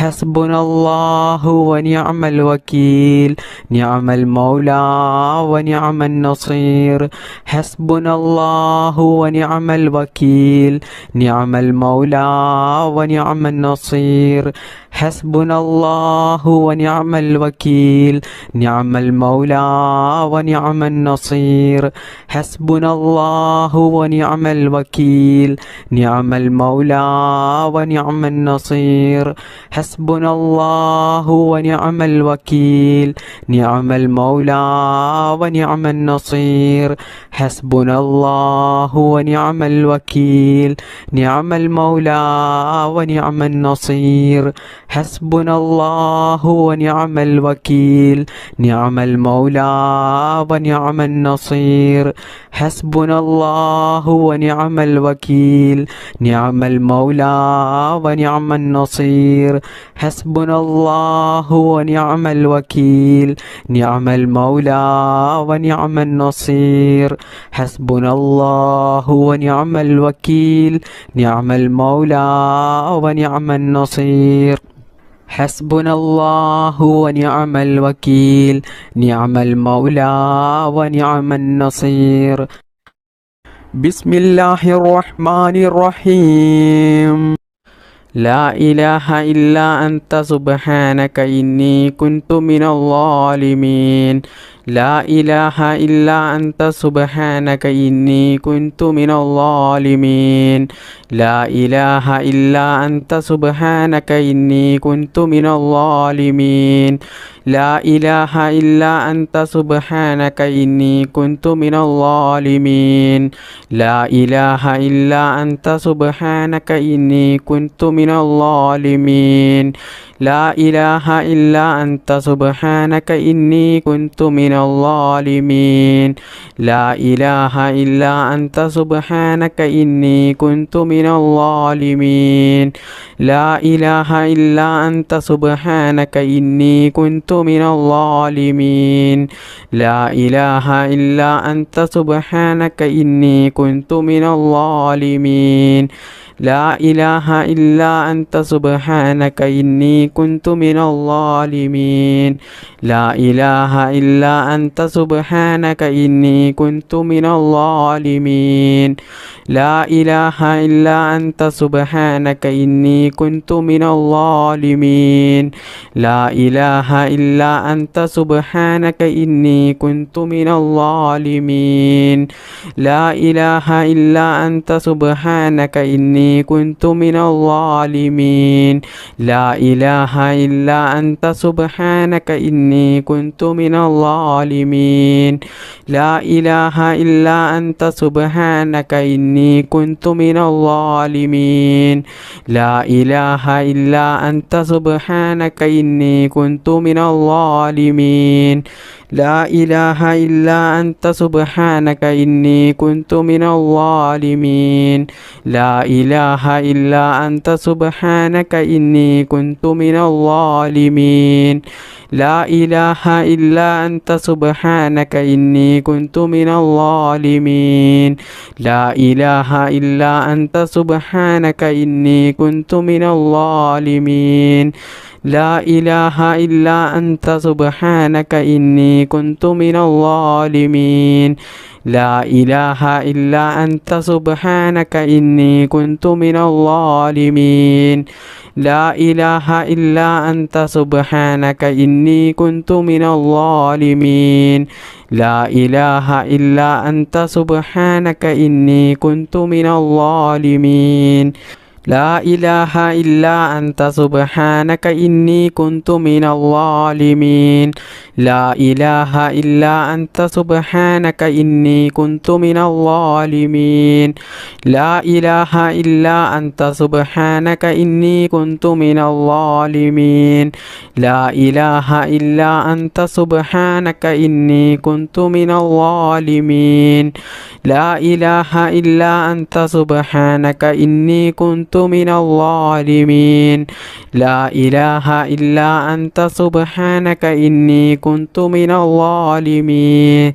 ഹസ്ബുനല്ലാഹു വനിഅമൽ വകീൽ നിഅമൽ മൗലാ വനിഅമൻ നസീർ ഹസ്ബുനല്ലാഹു വനിഅമൽ വകീൽ നിഅമൽ മൗലാ വനിഅമൻ നസീർ ഹസ്ബുനല്ലാഹു വനിഅമൽ വകീൽ നിഅമൽ മൗലാ വനിഅമൻ നസീർ ഹസ്ബുനല്ലാഹു വനിഅമൽ വകീൽ നിഅമൽ മൗലാ വനിഅമൻ നസീർ ഹസ്ബുനല്ലാഹു വനിഅമൽ വകീൽ നിഅമൽ മൗലാ വനിഅമൻ നസീർ ഹസ്ബുനല്ലാഹു വനിഅമൽ വകീൽ നിഅമൽ മൗലാ വനിഅമൻ നസീർ ഹസ്ബുനല്ലാഹു വനിഅമൽ വകീൽ നിഅമൽ മൗലാ വനിഅമൻ നസീർ ഹസ്ബുനല്ലാഹു വനിഅമൽ വകീൽ നിഅമൽ മൗലാ വനിഅമൻ നസീർ ഹസ്ബുനല്ലാഹു വനിഅമൽ വകീൽ നിഅമൽ മൗലാ വനിഅമൻ നസീർ ഹസ്ബുനല്ലാഹു വനിഅമൽ വകീൽ നിഅമൽ മൗലാ വനിഅമൻ നസീർ ഹസ്ബുനല്ലാഹു വനിഅമൽ വകീൽ നിഅമൽ മൗലാ വനിഅമൻ നസീർ ബിസ്മില്ലാഹിർ റഹ്മാനിർ റഹീം لا إله إلا أنت سبحانك إني كنت من الظالمين لا إله إلا أنت سبحانك إني كنت من الظالمين لا إله إلا أنت سبحانك إني كنت من الظالمين لا إله إلا أنت سبحانك إني كنت من الظالمين لا إله إلا أنت سبحانك إني كنت من الظالمين لا إله إلا أنت سبحانك إني كنت من الظالمين لا إله إلا أنت سبحانك إني كنت من الظالمين لا إله إلا أنت سبحانك إني كنت من الظالمين لا إله إلا أنت سبحانك إني كنت من الظالمين لا إله إلا أنت سبحانك إني كنت من الظالمين لا إله إلا أنت سبحانك إني كنت من الظالمين لا إله إلا أنت سبحانك إني كنت من الظالمين لا إله إلا أنت سبحانك إني كنت من الظالمين لا إله إلا أنت سبحانك إني كنت من الظالمين لا إله إلا أنت سبحانك إني كنت من الظالمين لا إله إلا أنت سبحانك إني كنت من الظالمين لا إله إلا أنت سبحانك إني كنت من الظالمين لا إله إلا أنت سبحانك إني كنت من الظالمين لا إله إلا أنت سبحانك إني كنت من الظالمين لا إله إلا أنت سبحانك إني كنت من الظالمين لا إله إلا أنت سبحانك إني كنت من الظالمين لا إله إلا أنت سبحانك إني كنت من الظالمين لا إله إلا أنت سبحانك إني كنت من الظالمين لا إله إلا أنت سبحانك إني كنت من الظالمين لا إله إلا أنت سبحانك إني كنت من الظالمين لا إله إلا أنت سبحانك إني كنت من الظالمين لا إله إلا أنت سبحانك إني كنت من الظالمين لا إله إلا أنت سبحانك إني كنت من الظالمين لا إله إلا أنت سبحانك إني كنت من الظالمين لا إله إلا أنت سبحانك إني كنت من الظالمين لا إله إلا أنت سبحانك إني كنت من الظالمين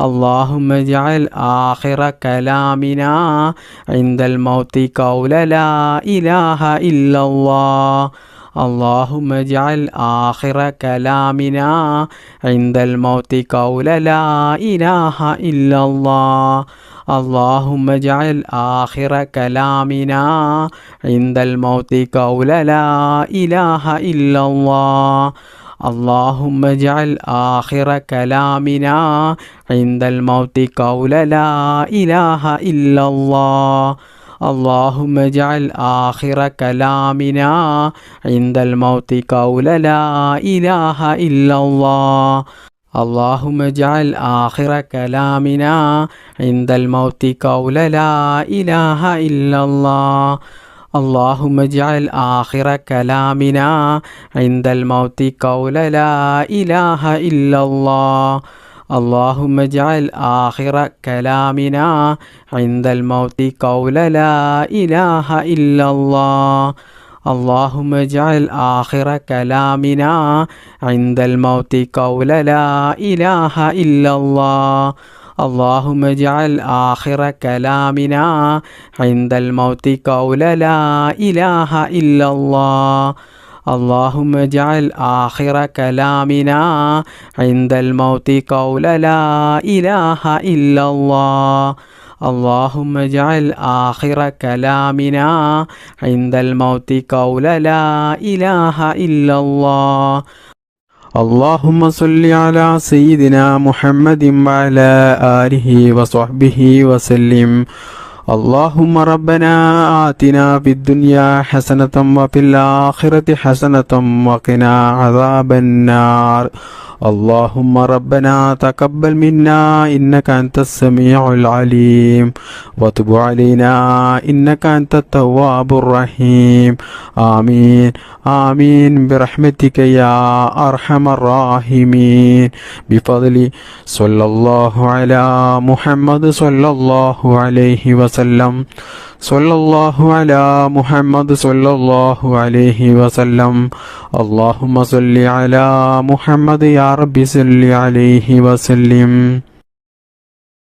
اللهم اجعل آخر كلامنا عند الموت قول لا إله إلا الله. اللهم اجعل آخر كلامنا عند الموت قول لا إله إلا الله. اللهم اجعل آخر كلامنا عند الموت قول لا إله إلا الله. اللهم اجعل آخر كلامنا عند الموت قول لا إله إلا الله. اللهم اجعل آخر كلامنا عند الموت قول لا إله إلا الله. اللهم اجعل آخر كلامنا عند الموت قول لا إله إلا الله. اللهم اجعل آخر كلامنا عند الموت قول لا إله إلا الله. اللهم اجعل آخر كلامنا عند الموت قول لا إله إلا الله. اللهم اجعل آخر كلامنا عند الموت قول لا إله إلا الله. اللهم اجعل آخر كلامنا عند الموت قول لا إله إلا الله. اللهم اجعل آخر كلامنا عند الموت قول لا إله إلا الله. اللهم اجعل آخر كلامنا عند الموت قول لا إله إلا الله. اللهم صل على سيدنا محمد وعلى آله وصحبه وسلم. اللهم ربنا آتنا في الدنيا حسنة وفي الآخرة حسنة وقنا عذاب النار. اللهم ربنا تقبل منا إنك أنت السميع العليم وتب علينا إنك أنت التواب الرحيم. آمين آمين برحمتك يا أرحم الراحمين. بفضل صلى الله على محمد صلى الله عليه وسلم. صلى الله على محمد صلى الله عليه وسلم. اللهم صل على محمد يا رب صل عليه وسلم.